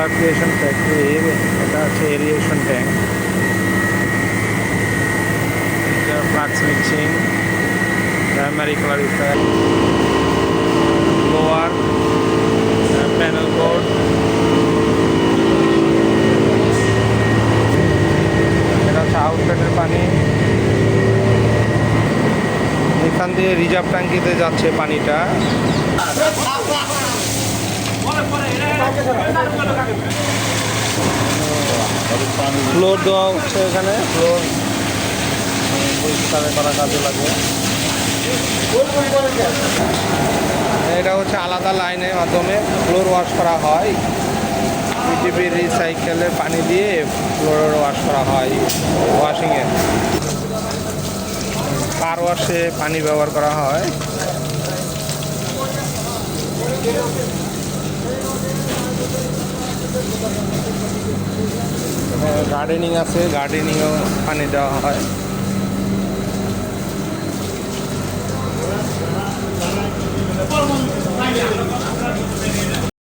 Colour creation ফ্যাক্টরির এটা হচ্ছে aeration tank, flux mixing, primary clarifier, blower, panel board. এটা হচ্ছে আউটলেটের পানি। এখান দিয়ে রিজার্ভ ট্যাঙ্কিতে যাচ্ছে পানিটা। ফ্লোর দেওয়া হচ্ছে এখানে, ফ্লোর পরিষ্কার করা কাজে লাগে। এটা হচ্ছে আলাদা লাইনের মাধ্যমে ফ্লোর ওয়াশ করা হয়। পিটিপি রিসাইকেলের পানি দিয়ে ফ্লোর ওয়াশ করা হয়। ওয়াশিংয়ে কার ওয়াশে পানি ব্যবহার করা হয়। গার্ডেনিং আছে, গার্ডেনিংয়েও পানি দেওয়া হয়।